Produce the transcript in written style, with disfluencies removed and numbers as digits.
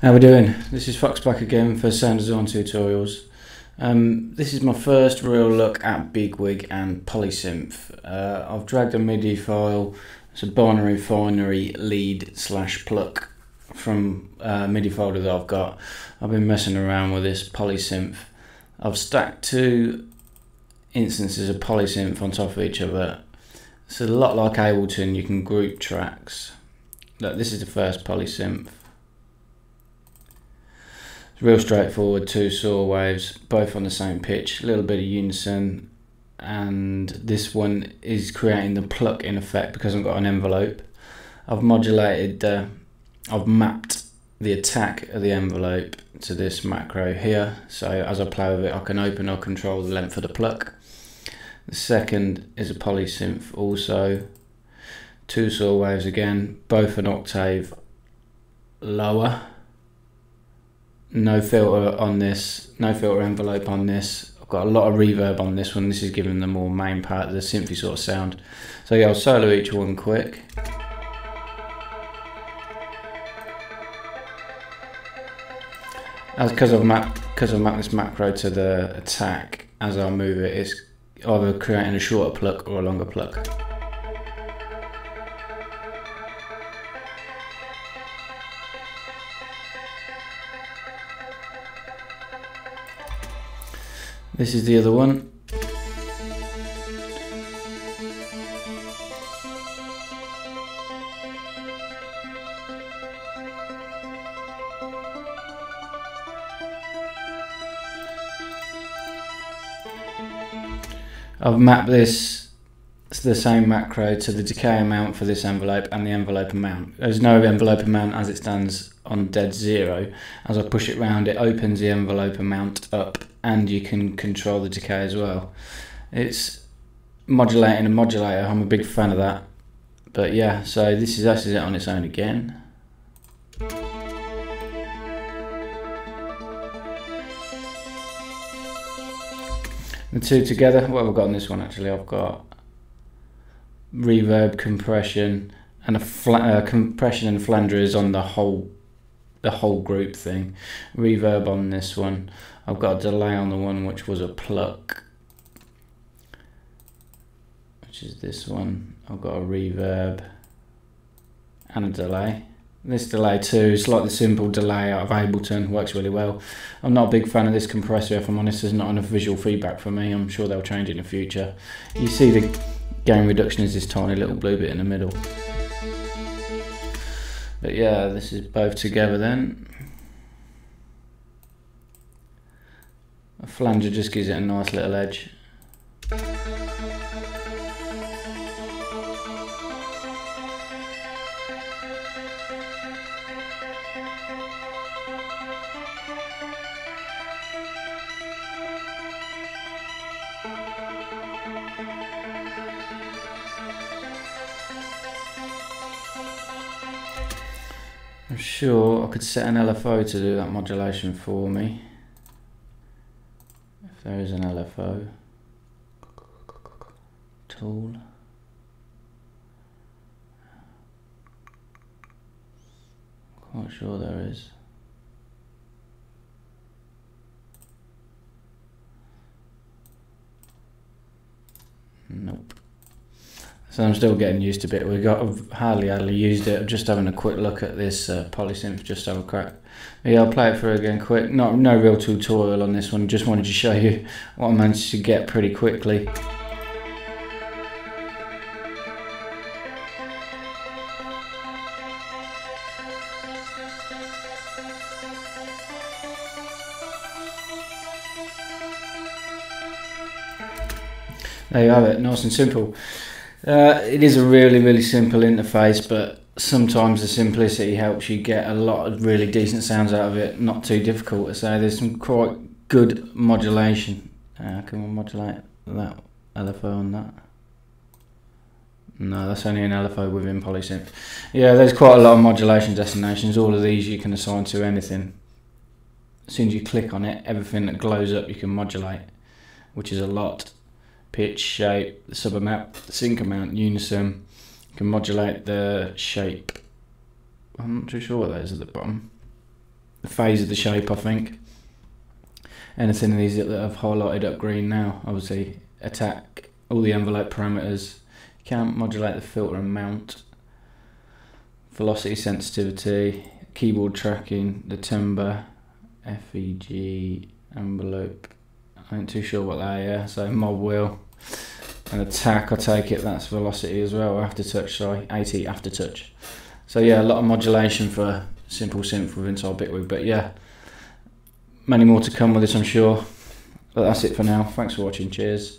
How we doing? This is Fox back again for sound design tutorials. This is my first real look at Bitwig and Polysynth. I've dragged a MIDI file, it's a binary Finary lead/pluck from a MIDI folder that I've got. I've been messing around with this Polysynth. I've stacked two instances of Polysynth on top of each other. It's a lot like Ableton, you can group tracks. Look, this is the first Polysynth. It's real straightforward, two saw waves, both on the same pitch, a little bit of unison, and this one is creating the pluck in effect because I've got an envelope. I've modulated, I've mapped the attack of the envelope to this macro here, so as I play with it I can open or control the length of the pluck. The second is a Polysynth also, two saw waves again, both an octave lower. No filter on this, no filter envelope on this. I've got a lot of reverb on this one. This is giving the more main part of the synthy sort of sound. So yeah, I'll solo each one quick. Because I've mapped this macro to the attack, as I move it, it's either creating a shorter pluck or a longer pluck. This is the other one. I've mapped this, it's the same macro to the decay amount for this envelope and the envelope amount. There's no envelope amount as it stands on dead zero. As I push it round, it opens the envelope amount up, and you can control the decay as well. It's modulating a modulator, I'm a big fan of that. But yeah, so this is it on its own again. The two together, what have I got on this one actually? I've got reverb, compression, and a compression and flanges on the whole group thing. Reverb on this one. I've got a delay on the one which was a pluck, which is this one. I've got a reverb and a delay. This delay too is like the simple delay out of Ableton, works really well. I'm not a big fan of this compressor, if I'm honest. There's not enough visual feedback for me. I'm sure they'll change it in the future. You see the gain reduction is this tiny little blue bit in the middle. But yeah, this is both together then. A flanger just gives it a nice little edge. I'm sure I could set an LFO to do that modulation for me. If there is an LFO tool. Quite sure there is. Nope. So I'm still getting used to it. I've hardly used it. I'm just having a quick look at this Polysynth, just have a crack. But yeah, I'll play it through again quick. No real tutorial on this one. Just wanted to show you what I managed to get pretty quickly. There you have it, nice and simple. It is a really simple interface, but sometimes the simplicity helps you get a lot of really decent sounds out of it. Not too difficult to say. There's some quite good modulation. Can we modulate that LFO on that? No, that's only an LFO within Polysynth. Yeah, there's quite a lot of modulation destinations. All of these you can assign to anything. As soon as you click on it, everything that glows up you can modulate, which is a lot. Pitch, shape, the sub amount, the sync amount, unison. You can modulate the shape. I'm not too sure what that is at the bottom. phase of the shape, I think. Anything of these that I've highlighted up green now, obviously attack all the envelope parameters. You can modulate the filter and mount, velocity sensitivity, keyboard tracking, the timbre, FEG, envelope, I ain't too sure what they are, so mob wheel, and attack, I take it that's velocity as well, aftertouch, sorry, AT aftertouch. So yeah, a lot of modulation for simple synth with inside Bitwig, but yeah, many more to come with this I'm sure. But that's it for now, thanks for watching, cheers.